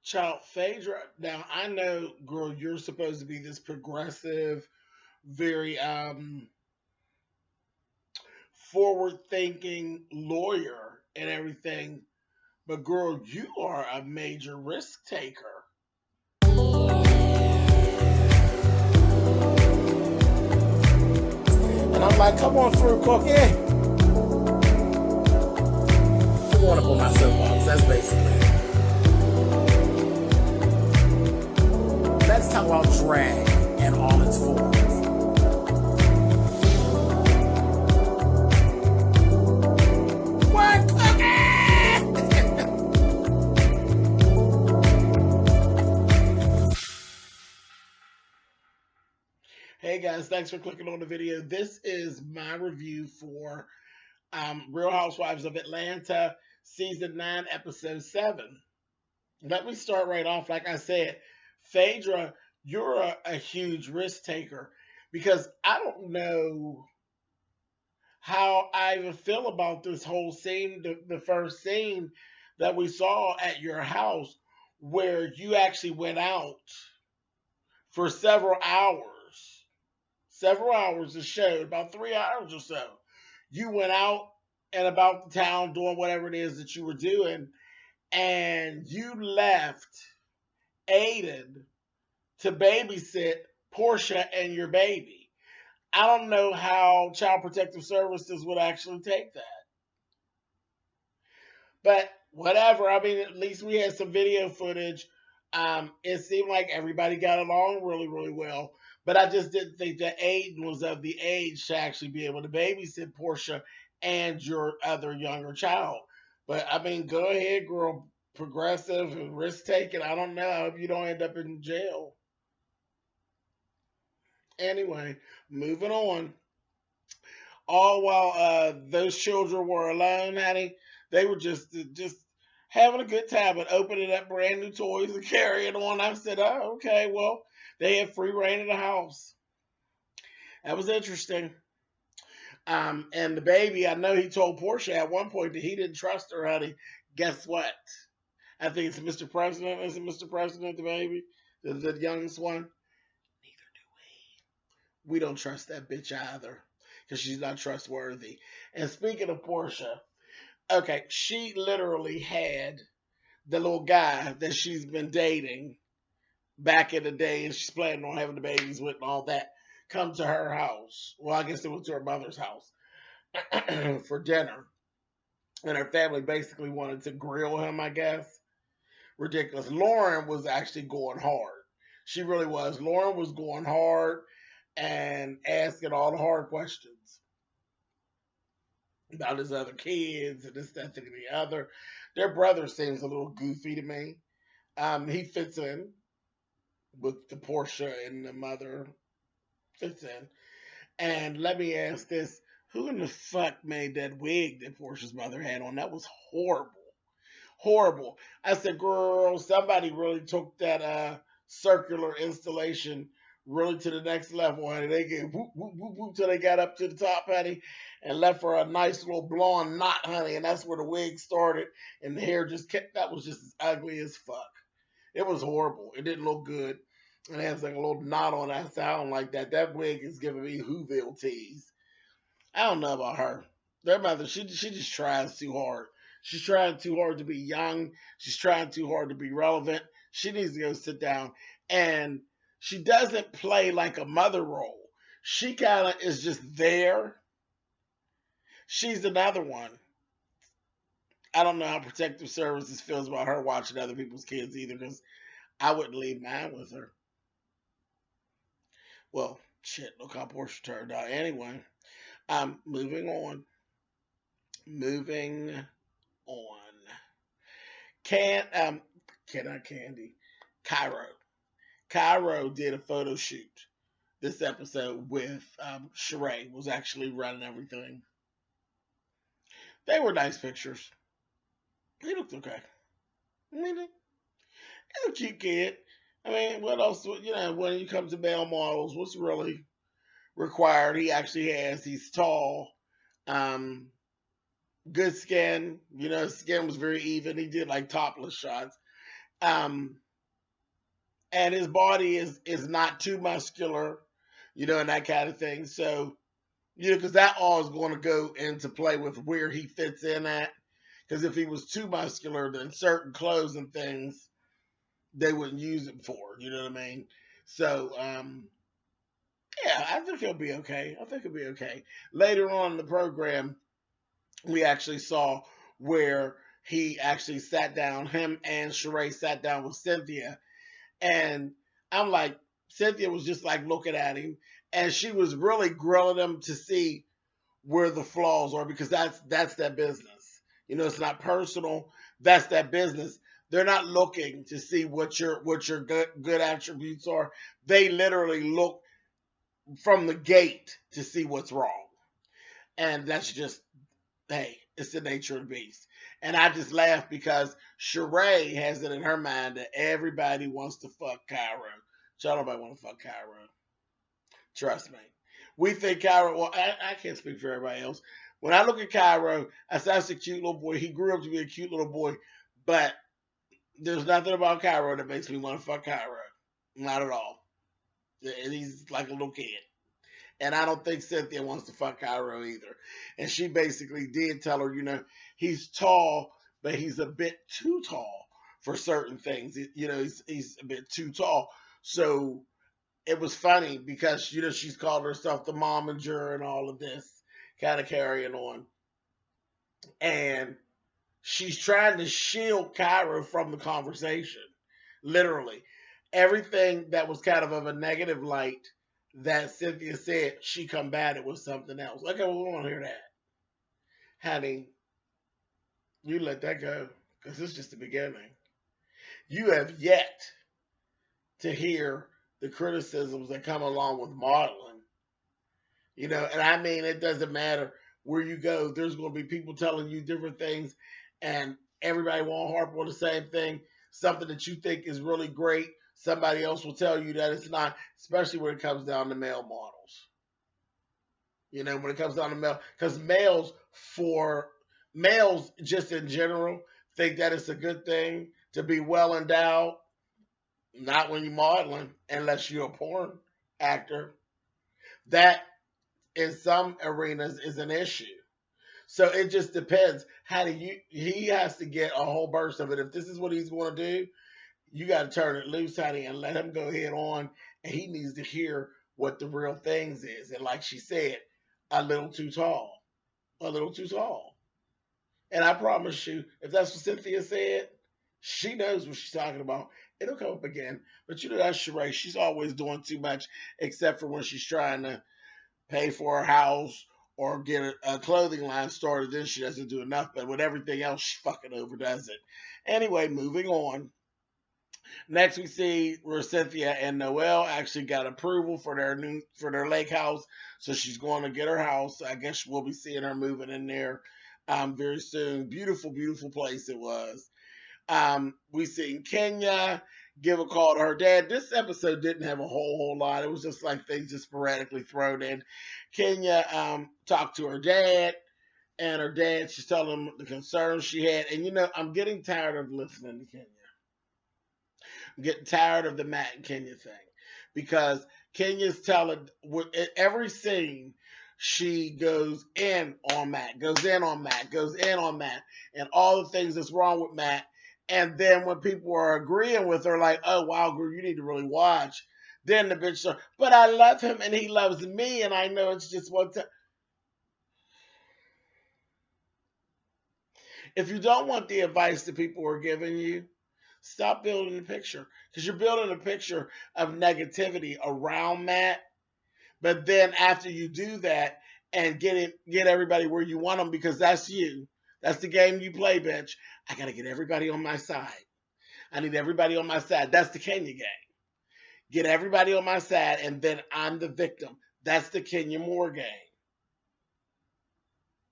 Child, Phaedra. Now I know, girl, you're supposed to be this progressive, very forward-thinking lawyer and everything, but girl, you are a major risk taker. And I'm like, come on through, Cookie. I want to put my soapbox. That's basically it. Let's talk about drag and all its forms. What, Hey guys, thanks for clicking on the video. This is my review for Real Housewives of Atlanta, Season 9, Episode 7. Let me start right off. Like I said, Phaedra, you're a huge risk taker because I don't know how I even feel about this whole scene, the first scene that we saw at your house, where you actually went out for several hours it showed, about 3 hours or so. You went out and about the town doing whatever it is that you were doing, and you left Aiden to babysit Portia and your baby. I don't know how Child Protective Services would actually take that. But whatever. I mean, at least we had some video footage. It seemed like everybody got along really, really well. But I just didn't think that Aiden was of the age to actually be able to babysit Portia and your other younger child. But I mean, go ahead, girl. Progressive and risk taking. I don't know. I hope you don't end up in jail. Anyway, moving on. All while those children were alone, honey, they were just having a good time and opening up brand new toys and carrying on. I said, "Oh, okay, well, they had free reign of the house." That was interesting. And the baby, I know he told Portia at one point that he didn't trust her, honey. Guess what? I think it's Mr. President. Is it Mr. President, the baby? The youngest one? Neither do we. We don't trust that bitch either because she's not trustworthy. And speaking of Portia, okay, she literally had the little guy that she's been dating back in the day and she's planning on having the babies with and all that come to her house. Well, I guess it was to her mother's house for dinner. And her family basically wanted to grill him, I guess. Ridiculous. Lauren was actually going hard. She really was. Lauren was going hard and asking all the hard questions about his other kids and this, that, and the other. Their brother seems a little goofy to me. He fits in with the Portia and the mother fits in. And let me ask this. Who in the fuck made that wig that Portia's mother had on? That was horrible. Horrible. I said, girl, somebody really took that circular installation really to the next level, honey. They get whoop, whoop, whoop, whoop till they got up to the top, honey, and left for a nice little blonde knot, honey. And that's where the wig started. And the hair just kept, that was just as ugly as fuck. It was horrible. It didn't look good. And it has like a little knot on that. So I don't like that. That wig is giving me Whoville tease. I don't know about her. Their mother, she just tries too hard. She's trying too hard to be young. She's trying too hard to be relevant. She needs to go sit down. And she doesn't play like a mother role. She kind of is just there. She's another one. I don't know how Protective Services feels about her watching other people's kids either, because I wouldn't leave mine with her. Well, shit, look how Portia turned out. Anyway, moving on. Moving on. Cannot Candy. Cairo did a photo shoot this episode with Sheree was actually running everything. They were nice pictures. He looked okay. I mean, he's a cute kid. I mean, what else? You know, when you come to male models, what's really required? He actually has. He's tall. Good skin. You know, his skin was very even. He did like topless shots. Um, and his body is not too muscular, and that kind of thing. So, because that all is going to go into play with where he fits in at. Because if he was too muscular, then certain clothes and things they wouldn't use him for. You know what I mean? So, yeah, I think he'll be okay. I think he'll be okay. Later on in the program, we actually saw where he actually sat down, him and Sheree sat down with Cynthia. And I'm like, Cynthia was just like looking at him, and she was really grilling him to see where the flaws are, because that's their business. It's not personal. That's that business. They're not looking to see what your good attributes are. They literally look from the gate to see what's wrong, and that's just, hey, it's the nature of the beast. And I just laugh because Sheree has it in her mind that everybody wants to fuck Cairo. So nobody want to fuck Cairo. Trust me. We think Cairo, well, I can't speak for everybody else. When I look at Cairo, I say that's a cute little boy. He grew up to be a cute little boy, but there's nothing about Cairo that makes me want to fuck Cairo. Not at all. And he's like a little kid. And I don't think Cynthia wants to fuck Cairo either. And she basically did tell her, he's tall, but he's a bit too tall for certain things. He's a bit too tall. So it was funny because, she's called herself the momager and all of this, kind of carrying on. And she's trying to shield Cairo from the conversation. Literally. Everything that was kind of a negative light that Cynthia said, she combated with something else. Okay, well, we want to hear that. Honey, you let that go, because it's just the beginning. You have yet to hear the criticisms that come along with modeling. And I mean, it doesn't matter where you go, there's going to be people telling you different things, and everybody won't harp on the same thing. Something that you think is really great, somebody else will tell you that it's not, especially when it comes down to male models. When it comes down to male, because males just in general think that it's a good thing to be well endowed. Not when you're modeling, unless you're a porn actor. That in some arenas is an issue. So it just depends. He has to get a whole burst of it. If this is what he's going to do, you got to turn it loose, honey, and let him go head on. And he needs to hear what the real things is. And like she said, a little too tall. A little too tall. And I promise you, if that's what Cynthia said, she knows what she's talking about. It'll come up again. But that's Sheree. She's always doing too much, except for when she's trying to pay for her house or get a clothing line started. Then she doesn't do enough. But with everything else, she fucking overdoes it. Anyway, moving on. Next, we see where Cynthia and Noelle actually got approval for their lake house, so she's going to get her house. I guess we'll be seeing her moving in there very soon. Beautiful, beautiful place it was. We seen Kenya give a call to her dad. This episode didn't have a whole lot. It was just like things just sporadically thrown in. Kenya talked to her dad, and her dad, she's telling him the concerns she had. And I'm getting tired of listening to Kenya. I'm getting tired of the Matt and Kenya thing, because Kenya's telling every scene she goes in on Matt, goes in on Matt, goes in on Matt, and all the things that's wrong with Matt. And then when people are agreeing with her, like, oh, wow, girl, you need to really watch. Then the bitch says, but I love him and he loves me, and I know it's just one time. If you don't want the advice that people are giving you, stop building a picture. Because you're building a picture of negativity around Matt. But then after you do that and get everybody where you want them, because that's you. That's the game you play, bitch. I got to get everybody on my side. I need everybody on my side. That's the Kenya game. Get everybody on my side, and then I'm the victim. That's the Kenya Moore game.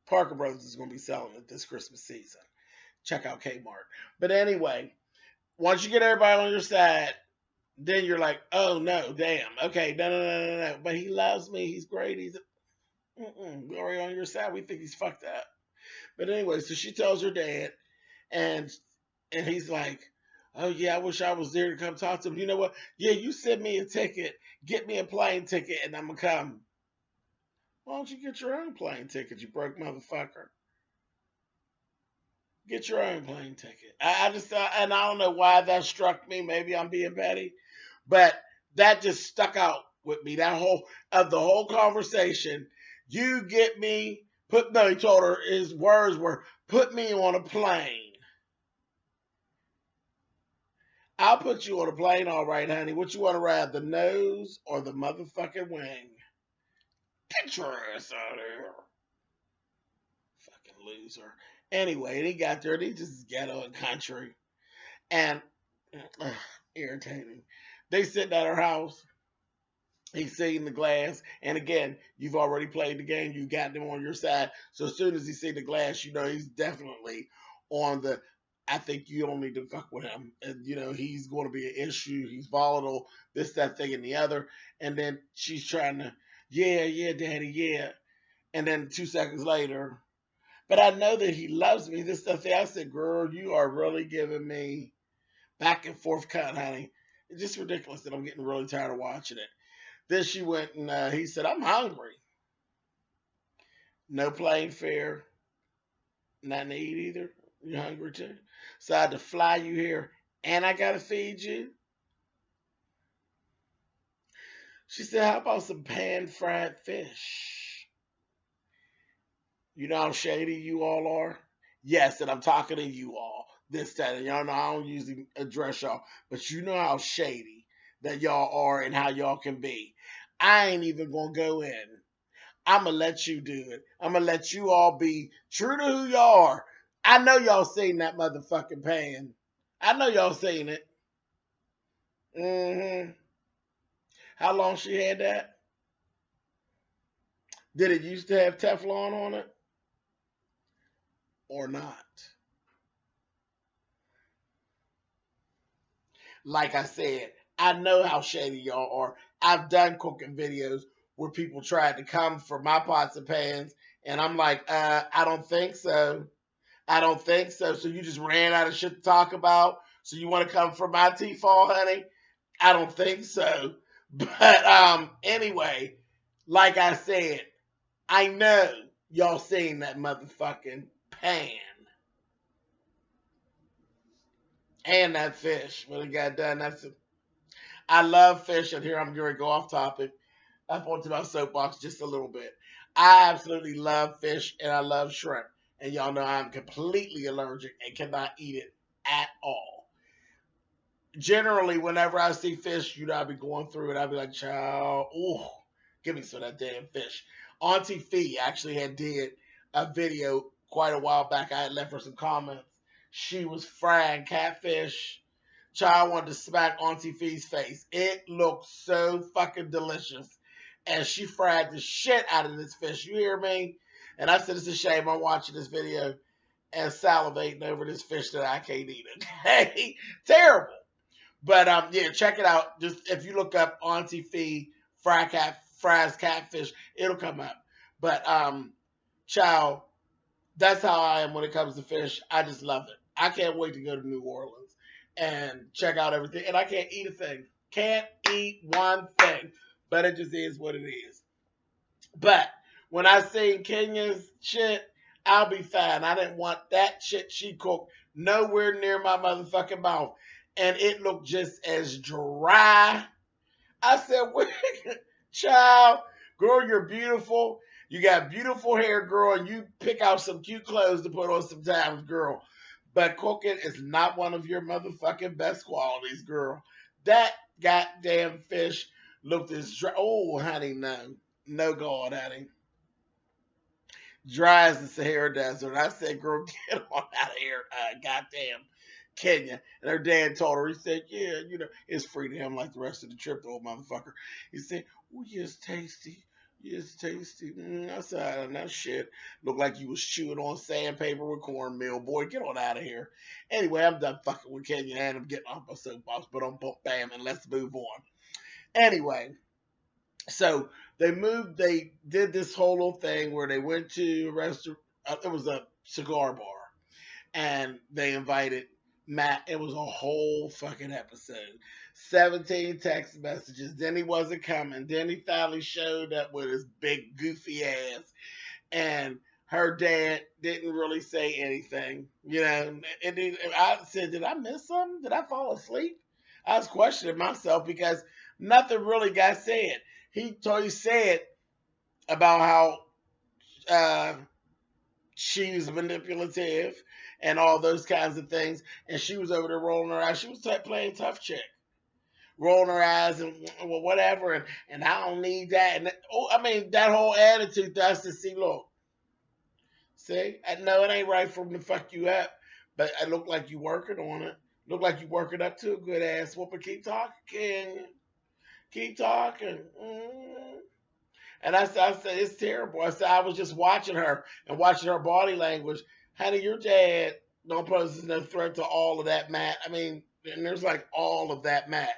Parker Brothers is going to be selling it this Christmas season. Check out Kmart. But anyway, once you get everybody on your side, then you're like, oh no, damn. Okay, no. But he loves me. He's great. We're already on your side. We think he's fucked up. But anyway, so she tells her dad, and he's like, Oh yeah, I wish I was there to come talk to him. You know what? Yeah, you send me a ticket, get me a plane ticket, and I'm gonna come. Why don't you get your own plane ticket, you broke motherfucker? Get your own plane ticket. I just and I don't know why that struck me. Maybe I'm being petty, but that just stuck out with me. That whole of the whole conversation. You get me. Put no. He told her his words were, "Put me on a plane." I'll put you on a plane, all right, honey. What you want to ride, the nose or the motherfucking wing? Get your ass out of here, fucking loser. Anyway, and he got there, and he just ghetto and country, and uh, irritating. They sitting at her house. He's seeing the glass, and again, you've already played the game. You got them on your side. So as soon as he see the glass, you know he's definitely on the. I think you don't need to fuck with him, and you know he's going to be an issue. He's volatile. This, that, thing, and the other. And then she's trying to, yeah, yeah, daddy, yeah. And then 2 seconds later, but I know that he loves me. This stuff. I said, girl, you are really giving me back and forth cut, honey. It's just ridiculous that I'm getting really tired of watching it. Then she went and he said, I'm hungry. No plane fare, nothing to eat either. You hungry too? So I had to fly you here and I got to feed you. She said, how about some pan fried fish? You know how shady you all are? Yes, and I'm talking to you all this time. Y'all know I don't usually address y'all, but you know how shady that y'all are and how y'all can be. I ain't even gonna go in. I'm gonna let you do it. I'm gonna let you all be true to who y'all are. I know y'all seen that motherfucking pan. I know y'all seen it. Mm-hmm. How long she had that? Did it used to have Teflon on it or not? Like I said, I know how shady y'all are. I've done cooking videos where people tried to come for my pots and pans, and I'm like, I don't think so. I don't think so. So you just ran out of shit to talk about. So you want to come for my T-fall, honey? I don't think so. But anyway, like I said, I know y'all seen that motherfucking pan and that fish when it got done. I love fish, and here I'm going to go off topic. Up onto my soapbox just a little bit. I absolutely love fish and I love shrimp. And y'all know I'm completely allergic and cannot eat it at all. Generally, whenever I see fish, you know, I'll be going through it. I'll be like, child, ooh, give me some of that damn fish. Auntie Fee actually had did a video quite a while back. I had left her some comments. She was frying catfish. Child wanted to smack Auntie Fee's face. It looked so fucking delicious. And she fried the shit out of this fish. You hear me? And I said, it's a shame I'm watching this video and salivating over this fish that I can't eat it. Hey, terrible. But yeah, check it out. Just if you look up Auntie Fee fries catfish, it'll come up. But child, that's how I am when it comes to fish. I just love it. I can't wait to go to New Orleans and check out everything. And I can't eat a thing. Can't eat one thing. But it just is what it is. But when I seen Kenya's shit, I'll be fine. I didn't want that shit she cooked nowhere near my motherfucking mouth. And it looked just as dry. I said, wait, child, girl, you're beautiful. You got beautiful hair, girl, and you pick out some cute clothes to put on sometimes, girl. But cooking is not one of your motherfucking best qualities, girl. That goddamn fish looked as dry. Oh, honey, no. No, God, honey. Dry as the Sahara Desert. I said, girl, get on out of here, goddamn Kenya. And her dad told her, he said, yeah, you know, it's free to him like the rest of the trip, the old motherfucker. He said, oh, yeah, it's tasty. Yeah, it's tasty. I said, that shit looked like you was chewing on sandpaper with cornmeal. Boy, get on out of here. Anyway, I'm done fucking with Kenya and I'm getting off my soapbox, but I'm bam, and let's move on. Anyway, so they did this whole little thing where they went to a restaurant. It was a cigar bar, and they invited Matt, it was a whole fucking episode. 17 text messages. Then he wasn't coming. Then he finally showed up with his big goofy ass. And her dad didn't really say anything. You know, I said, did I miss something? Did I fall asleep? I was questioning myself because nothing really got said. He said about how uh, she was manipulative and all those kinds of things, and she was over there rolling her eyes. She was playing tough chick, rolling her eyes and well, whatever, and I don't need that. And I mean, that whole attitude. That's to see, look, see, I know it ain't right for them to fuck you up, but it look like you working on it. Look like you working up to a good ass whooping. Keep talking. And I said, it's terrible. I said, I was just watching her and watching her body language. Honey, your dad don't pose no threat to all of that, Matt. I mean, and there's like all of that, Matt.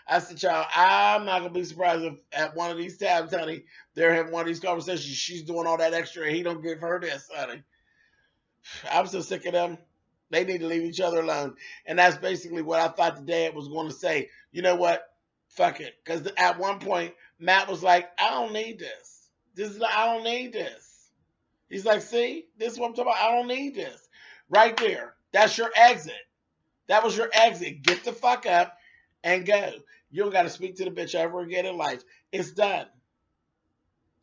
I said, child, I'm not going to be surprised if at one of these times, honey, they're having one of these conversations. She's doing all that extra and he don't give her this, honey. I'm so sick of them. They need to leave each other alone. And that's basically what I thought the dad was going to say. You know what? Fuck it. Because at one point, Matt was like, I don't need this. I don't need this. He's like, see, this is what I'm talking about. I don't need this. Right there. That's your exit. That was your exit. Get the fuck up and go. You don't got to speak to the bitch ever again in life. It's done.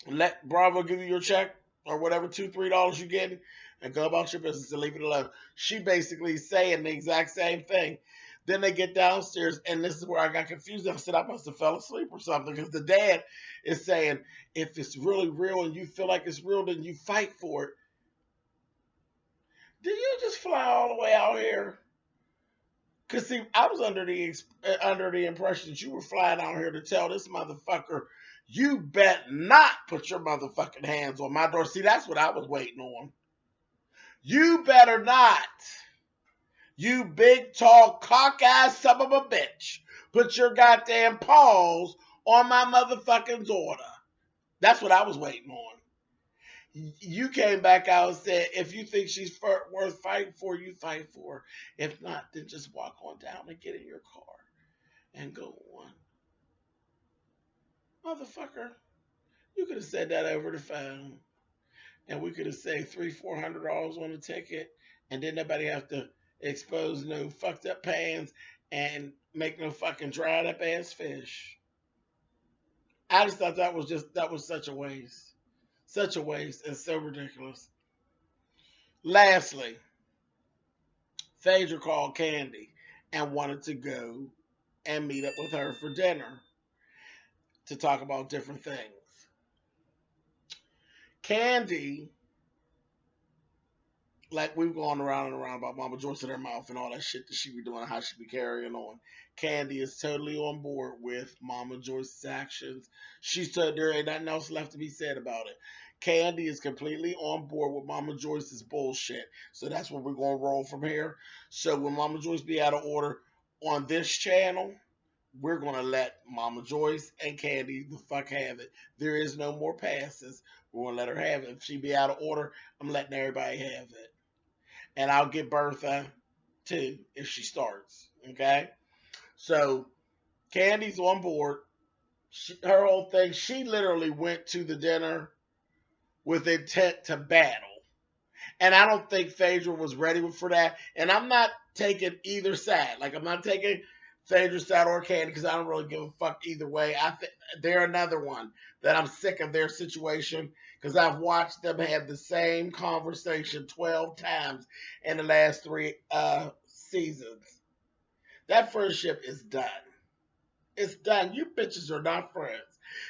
Let Bravo give you your check or whatever, $2-3 you get, and go about your business and leave it alone. She basically saying the exact same thing. Then they get downstairs, and this is where I got confused. I said I must have fell asleep or something, because the dad is saying, if it's really real and you feel like it's real, then you fight for it. Did you just fly all the way out here? Because, see, I was under the impression that you were flying out here to tell this motherfucker, you bet not put your motherfucking hands on my door. See, that's what I was waiting on. You better not. You big, tall, cock-eyed son of a bitch. Put your goddamn paws on my motherfucking daughter. That's what I was waiting on. You came back out and said, if you think she's worth fighting for, you fight for her. If not, then just walk on down and get in your car and go on. Motherfucker, you could have said that over the phone. And we could have saved $300-400 on the ticket, and then nobody have to expose no fucked up pans and make no fucking dried up ass fish. I just thought that was such a waste. Such a waste and so ridiculous. Lastly, Phaedra called Candy and wanted to go and meet up with her for dinner to talk about different things. Candy, like we've gone around and around about Mama Joyce in her mouth and all that shit that she be doing and how she be carrying on. Candy is totally on board with Mama Joyce's actions. She's told there ain't nothing else left to be said about it. Candy is completely on board with Mama Joyce's bullshit. So that's where we're going to roll from here. So when Mama Joyce be out of order on this channel, we're going to let Mama Joyce and Candy the fuck have it. There is no more passes. We're going to let her have it. If she be out of order, I'm letting everybody have it. And I'll get Bertha too if she starts. Okay? So Candy's on board. Her whole thing, she literally went to the dinner with intent to battle. And I don't think Phaedra was ready for that. And I'm not taking either side. Like, I'm not taking Phaedra's side or Candy because I don't really give a fuck either way. I think they're another one that I'm sick of their situation because I've watched them have the same conversation 12 times in the last 3 seasons. That friendship is done. It's done. You bitches are not friends.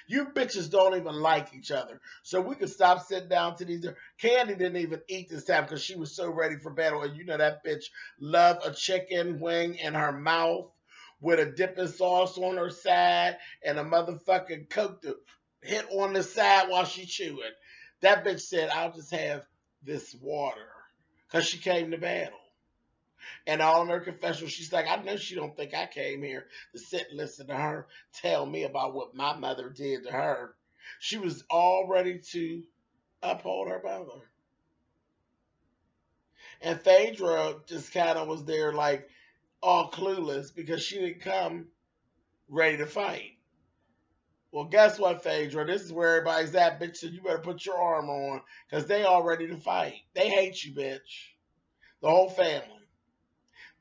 You bitches don't even like each other. So we could stop sitting down to these. Candy didn't even eat this time because she was so ready for battle. And you know that bitch loved a chicken wing in her mouth with a dipping sauce on her side and a motherfucking Coke to hit on the side while she chewing. That bitch said, I'll just have this water because she came to battle. And all in her confessional, she's like, I know she don't think I came here to sit and listen to her tell me about what my mother did to her. She was all ready to uphold her mother. And Phaedra just kind of was there like, all clueless because she didn't come ready to fight. Well, guess what, Phaedra? This is where everybody's at, bitch. So you better put your armor on because they all ready to fight. They hate you, bitch. The whole family.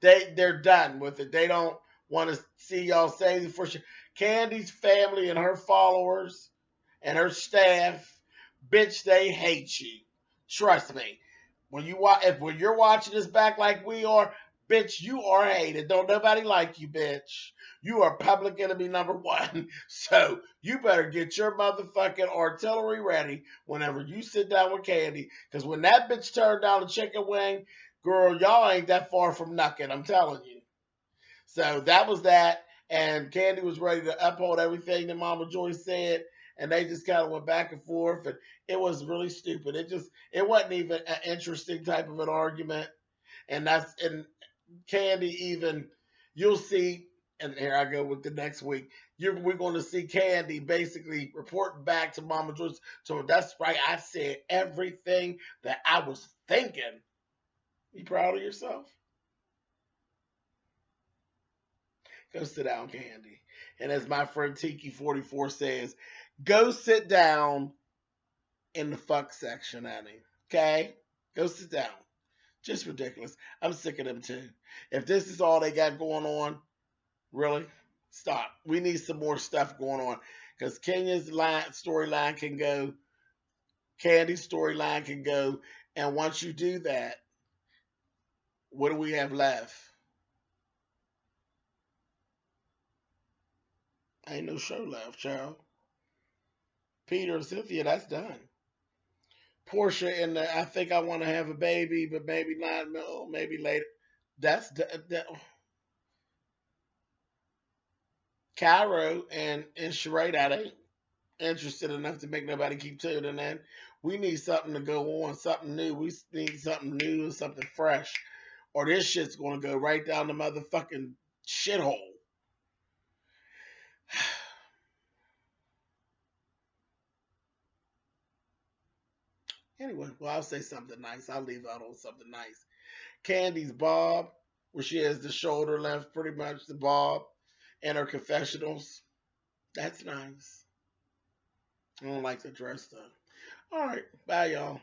They're done with it. They don't want to see y'all save it for sure. Candy's family and her followers and her staff, bitch, they hate you. Trust me. When you're watching this back like we are, bitch, you are hated. Don't nobody like you, bitch. You are public enemy number one. So you better get your motherfucking artillery ready whenever you sit down with Candy. Because when that bitch turned down the chicken wing, girl, y'all ain't that far from knucking, I'm telling you. So that was that. And Candy was ready to uphold everything that Mama Joyce said. And they just kind of went back and forth. And it was really stupid. It wasn't even an interesting type of an argument. And Candy even, you'll see, and here I go with the next week. We're going to see Candy basically reporting back to Mama Joyce. So that's right. I said everything that I was thinking. You proud of yourself? Go sit down, Candy. And as my friend Tiki44 says, go sit down in the fuck section, honey. Okay? Go sit down. Just ridiculous. I'm sick of them too. If this is all they got going on, really, stop. We need some more stuff going on. Because Kenya's storyline can go, Candy's storyline can go. And once you do that, what do we have left? Ain't no show left, child. Peter and Cynthia, that's done. Portia and I think I want to have a baby, but maybe not, no, maybe later. That's that. Cairo and Sheree, I ain't interested enough to make nobody keep tuning in. We need something to go on, something new. We need something new and something fresh, or this shit's gonna go right down the motherfucking shithole. Anyway, well, I'll say something nice. I'll leave out on something nice. Candy's Bob, where she has the shoulder length, pretty much the Bob, and her confessionals. That's nice. I don't like the dress though. All right, bye y'all.